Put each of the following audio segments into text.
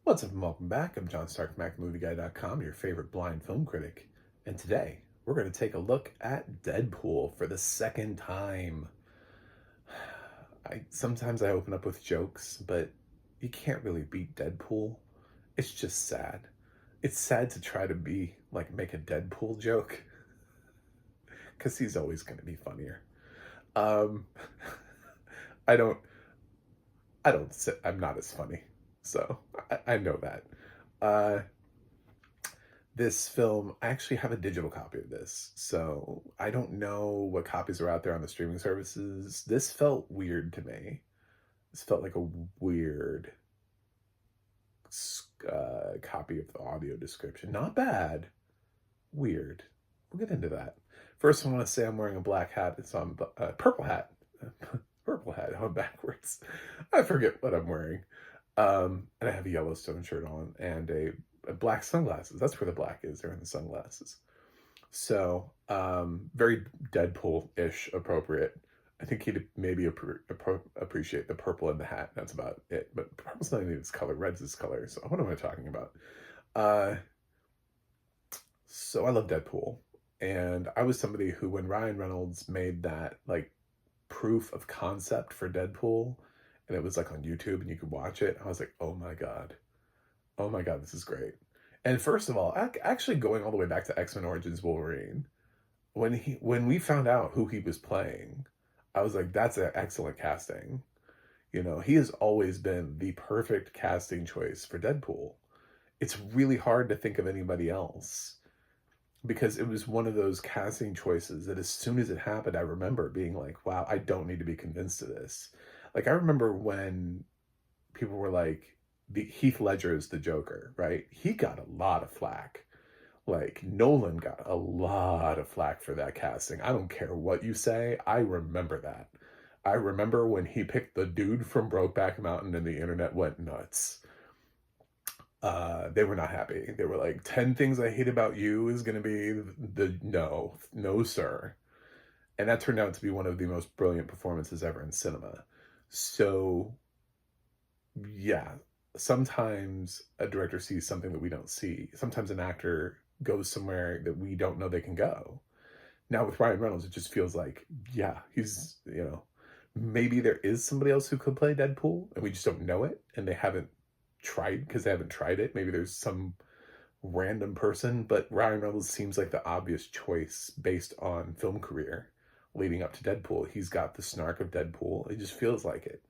What's up and welcome back. I'm John Stark from MacMovieGuy.com, your favorite blind film critic. And today, we're going to take a look at Deadpool for the second time. Sometimes I open up with jokes, but you can't really beat Deadpool. It's just sad. It's sad to try to make a Deadpool joke, because he's always going to be funnier. Um, I don't, I'm not as funny. So, I know that. Uh, this film, I actually have a digital copy of this, so I don't know what copies are out there on the streaming services. This felt weird to me. This felt like a weird copy of the audio description. Not bad, weird. We'll get into that. First, I want to say I'm wearing a black hat. It's on purple hat. Purple hat on backwards. I forget what I'm wearing. And I have a Yellowstone shirt on and a black sunglasses. That's where the black is. They're in the sunglasses. So, very Deadpool-ish appropriate. I think he'd maybe appreciate the purple in the hat. That's about it. But purple's not even its color. Red's his color. So what am I talking about? So I love Deadpool. And I was somebody who, when Ryan Reynolds made that, like, proof of concept for Deadpool, and it was like on YouTube and you could watch it, I was like, oh my God, this is great. And first of all, actually going all the way back to X-Men Origins Wolverine, when we found out who he was playing, I was like, that's an excellent casting. You know, he has always been the perfect casting choice for Deadpool. It's really hard to think of anybody else, because it was one of those casting choices that as soon as it happened, I remember being like, wow, I don't need to be convinced of this. Like, I remember when people were like, the Heath Ledger is the Joker, right? He got a lot of flack. Like, Nolan got a lot of flack for that casting. I don't care what you say. I remember that. I remember when he picked the dude from Brokeback Mountain and the internet went nuts. They were not happy. They were like, 10 things I hate about you is going to be no, sir. And that turned out to be one of the most brilliant performances ever in cinema. So, yeah, sometimes a director sees something that we don't see. Sometimes an actor goes somewhere that we don't know they can go. Now with Ryan Reynolds, it just feels like, yeah, he's, maybe there is somebody else who could play Deadpool and we just don't know it, and they haven't tried because they haven't tried it. Maybe there's some random person, but Ryan Reynolds seems like the obvious choice based on film career leading up to Deadpool. He's got the snark of Deadpool. It just feels like it.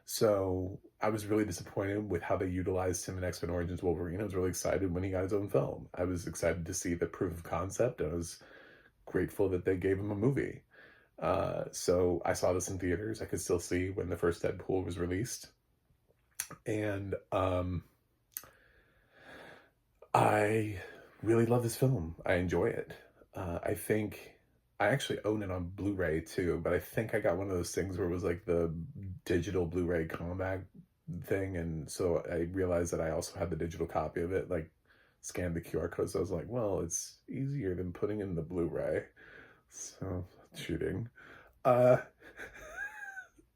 So I was really disappointed with how they utilized him in X-Men Origins Wolverine. I was really excited when he got his own film. I was excited to see the proof of concept. I was grateful that they gave him a movie. So I saw this in theaters. I could still see when the first Deadpool was released. And I really love this film. I enjoy it. I think I actually own it on Blu-ray too, but I think I got one of those things where it was like the digital Blu-ray combat thing, and so I realized that I also had the digital copy of it, like scanned the QR code, so I was like, well, it's easier than putting in the Blu-ray. So, shooting. Uh,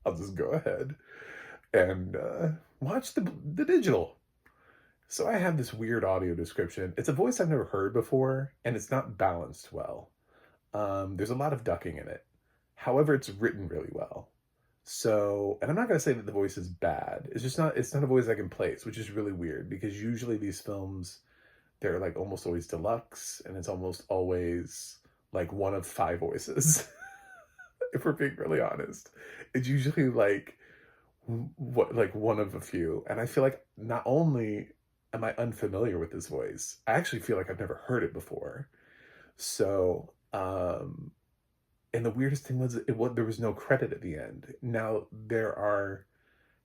I'll just go ahead and watch the digital. So I have this weird audio description. It's a voice I've never heard before, and it's not balanced well. There's a lot of ducking in it. However, it's written really well. So, and I'm not going to say that the voice is bad. It's not a voice I can place, which is really weird, because usually these films, they're like almost always deluxe, and it's almost always like one of 5 voices. If we're being really honest, it's usually like one of a few. And I feel like not only am I unfamiliar with this voice, I actually feel like I've never heard it before. So, and the weirdest thing was, there was no credit at the end. Now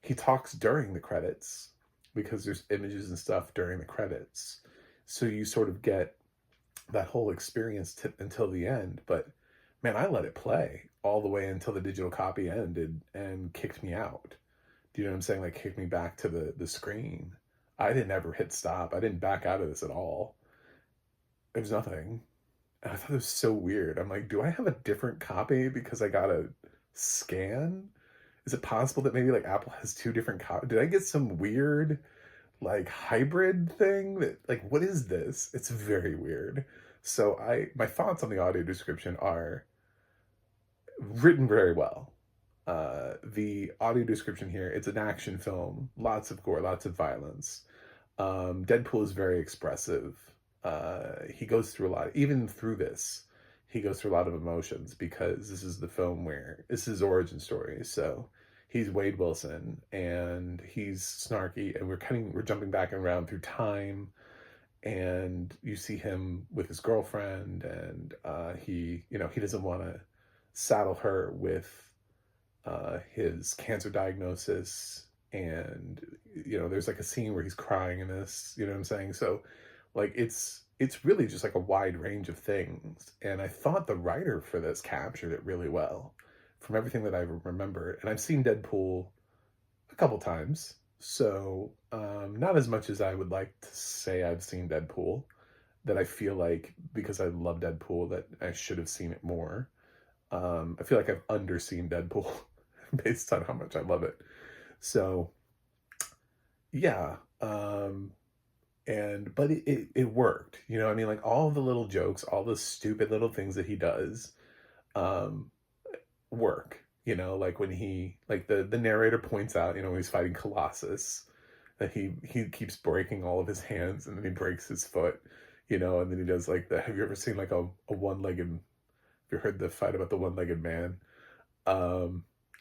he talks during the credits because there's images and stuff during the credits. So you sort of get that whole experience until the end. But man, I let it play all the way until the digital copy ended and kicked me out. Do you know what I'm saying? Like, kicked me back to the screen. I didn't ever hit stop. I didn't back out of this at all. There was nothing. And I thought it was so weird. I'm like, do I have a different copy because I got a scan? Is it possible that maybe like Apple has 2 different copies? Did I get some weird like hybrid thing that like what is this? It's very weird. So my thoughts on the audio description are written very well. The audio description here, it's an action film, lots of gore, lots of violence. Deadpool is very expressive. He goes through a lot, even through this, he goes through a lot of emotions because this is the film where this is his origin story. So he's Wade Wilson and he's snarky, and we're jumping back and around through time, and you see him with his girlfriend, and he doesn't want to saddle her with his cancer diagnosis, and there's like a scene where he's crying in this, you know what I'm saying? So like it's really just like a wide range of things, and I thought the writer for this captured it really well from everything that I remember. And I've seen Deadpool a couple times, so not as much as I would like to say I've seen Deadpool, that I feel like because I love Deadpool that I should have seen it more. I feel like I've underseen Deadpool based on how much I love it. So yeah, but it worked. I mean, like all the little jokes, all the stupid little things that he does, um, work. Like when like the narrator points out, when he's fighting Colossus, that he keeps breaking all of his hands, and then he breaks his foot, and then he does like have you ever seen like a one-legged, have you heard the fight about the one-legged man?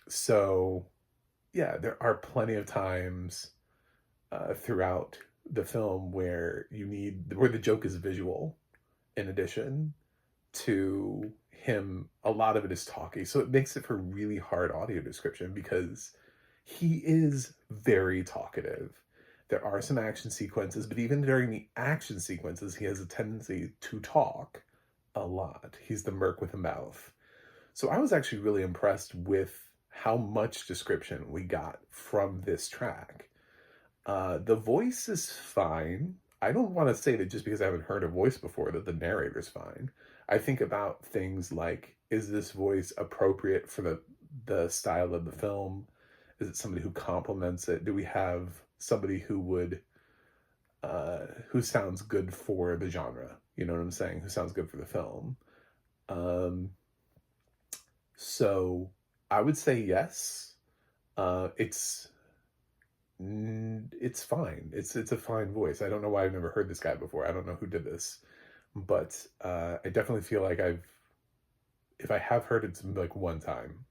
So yeah, there are plenty of times throughout the film where the joke is visual in addition to him. A lot of it is talky, so it makes it for really hard audio description because he is very talkative. There are some action sequences, but even during the action sequences, he has a tendency to talk a lot. He's the merc with a mouth. So I was actually really impressed with how much description we got from this track. The voice is fine. I don't want to say that just because I haven't heard a voice before that the narrator's fine. I think about things like, is this voice appropriate for the style of the film? Is it somebody who complements it? Do we have somebody who sounds good for the genre? You know what I'm saying? Who sounds good for the film? So I would say yes. It's fine. It's a fine voice. I don't know why I've never heard this guy before. I don't know who did this, but I definitely feel like if I have heard it like one time,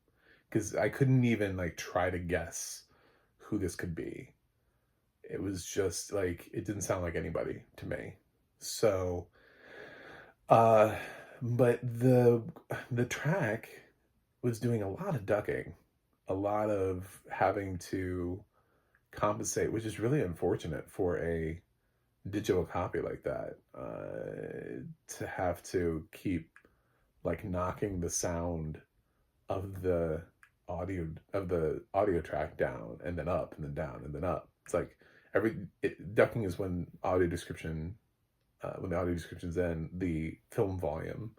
because I couldn't even like try to guess who this could be. It was just like it didn't sound like anybody to me. So, uh, but the track was doing a lot of ducking, a lot of having to compensate, which is really unfortunate for a digital copy like that, to have to keep like knocking the sound of the audio track down and then up and then down and then up. It's like ducking is when when the audio description's in, the film volume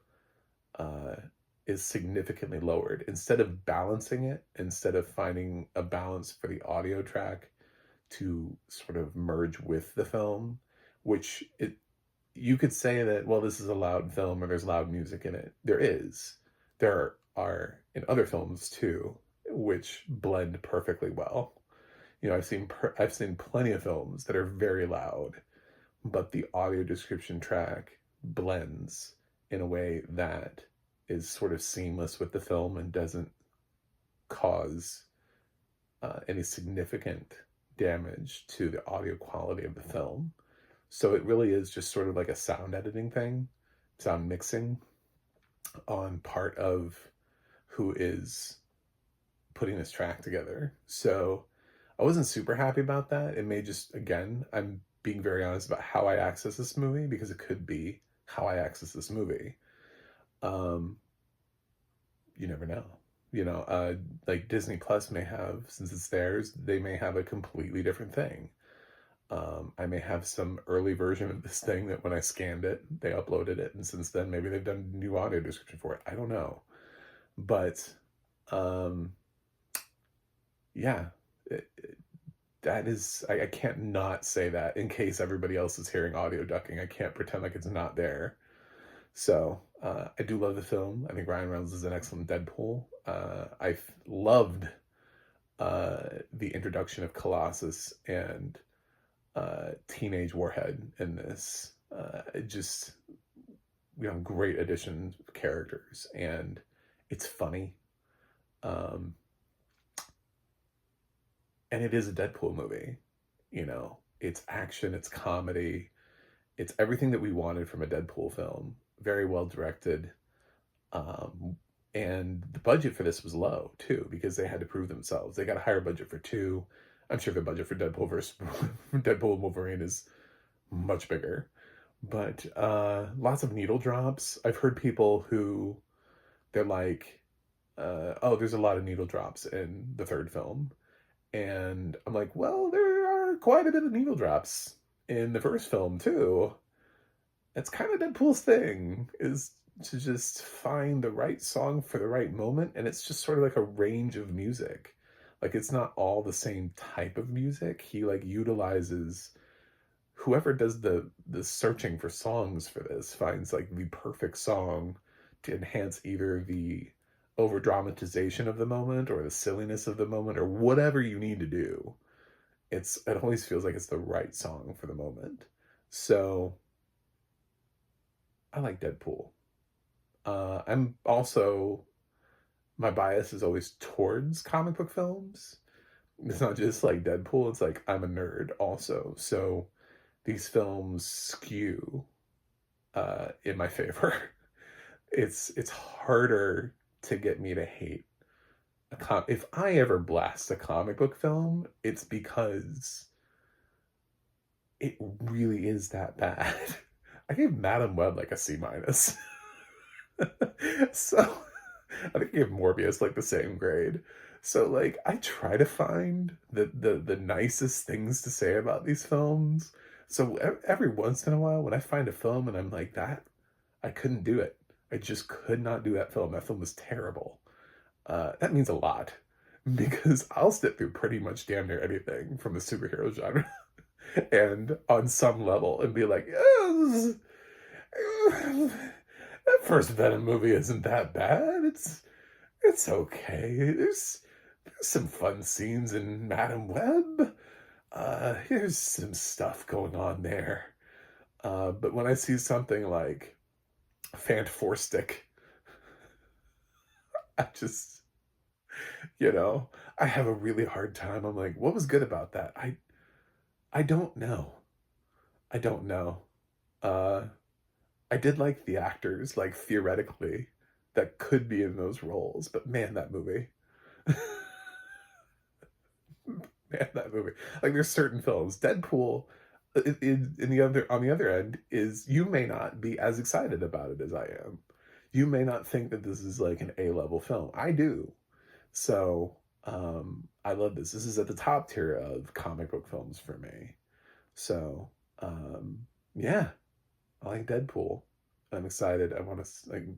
is significantly lowered. Instead of balancing it, instead of finding a balance for the audio track to sort of merge with the film, which you could say that, well, this is a loud film or there's loud music in it. There are in other films too, which blend perfectly well. I've seen plenty of films that are very loud, but the audio description track blends in a way that is sort of seamless with the film and doesn't cause any significant damage to the audio quality of the film. So it really is just sort of like a sound editing thing, sound mixing on part of who is putting this track together. So I wasn't super happy about that. It may just, again, I'm being very honest about how I access this movie because it could be how I access this movie. You never know. Like Disney Plus may have, since it's theirs, they may have a completely different thing. I may have some early version of this thing that when I scanned it, they uploaded it, and since then maybe they've done a new audio description for it. I don't know. But yeah, that is, I can't not say that in case everybody else is hearing audio ducking. I can't pretend like it's not there. So I do love the film. I think Ryan Reynolds is an excellent Deadpool. I loved the introduction of Colossus and Teenage Warhead in this. It just, great addition of characters, and it's funny. Um, and it is a Deadpool movie. It's action, it's comedy, it's everything that we wanted from a Deadpool film. Very well directed. Um, and the budget for this was low too, because they had to prove themselves. They got a higher budget for two. I'm sure the budget for Deadpool versus Deadpool and Wolverine is much bigger. But lots of needle drops. I've heard people who they're like, oh, there's a lot of needle drops in the third film. And I'm like, well, there are quite a bit of needle drops in the first film too. That's kind of Deadpool's thing, is to just find the right song for the right moment. And it's just sort of like a range of music. Like, it's not all the same type of music. He like utilizes, whoever does the searching for songs for this finds like the perfect song to enhance either the over dramatization of the moment or the silliness of the moment or whatever you need to do. It always feels like it's the right song for the moment. So I like Deadpool. I'm also, my bias is always towards comic book films. It's not just like Deadpool, it's like I'm a nerd also. So these films skew in my favor. It's harder to get me to hate if I ever blast a comic book film, it's because it really is that bad. I gave Madam Web like a C minus. So I think I gave Morbius like the same grade. So like I try to find the nicest things to say about these films. So every once in a while when I find a film and I'm like, that I couldn't do it. I just could not do that film. That film was terrible. That means a lot, because I'll sit through pretty much damn near anything from the superhero genre and on some level and be like, that first Venom movie isn't that bad. It's okay. There's some fun scenes in Madam Web. Here's some stuff going on there. But when I see something like Fantastic, I just, you know, I have a really hard time. I'm like, what was good about that? I don't know. I don't know. Uh, I did like the actors, like theoretically, that could be in those roles, but man, that movie. Man, that movie. Like, there's certain films. Deadpool, in the other on the other end, is you may not be as excited about it as I am. You may not think that this is like an A-level film. I do. So, I love this. This is at the top tier of comic book films for me. So, um, yeah, I like Deadpool. I'm excited. I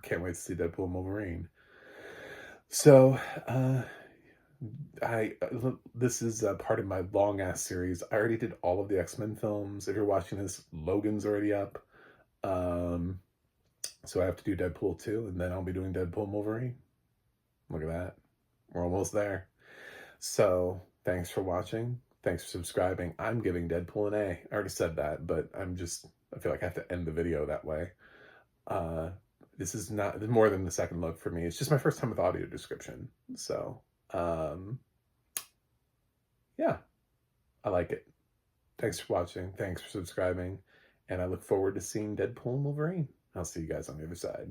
can't wait to see Deadpool and Wolverine. So, this is part of my long ass series. I already did all of the X-Men films. If you're watching this, Logan's already up. Um, so I have to do Deadpool 2, and then I'll be doing Deadpool and Wolverine. Look at that. We're almost there. So, thanks for watching. Thanks for subscribing. I'm giving Deadpool an A. I already said that, but I feel like I have to end the video that way. This is not more than the second look for me. It's just my first time with audio description. So, yeah, I like it. Thanks for watching. Thanks for subscribing. And I look forward to seeing Deadpool and Wolverine. I'll see you guys on the other side.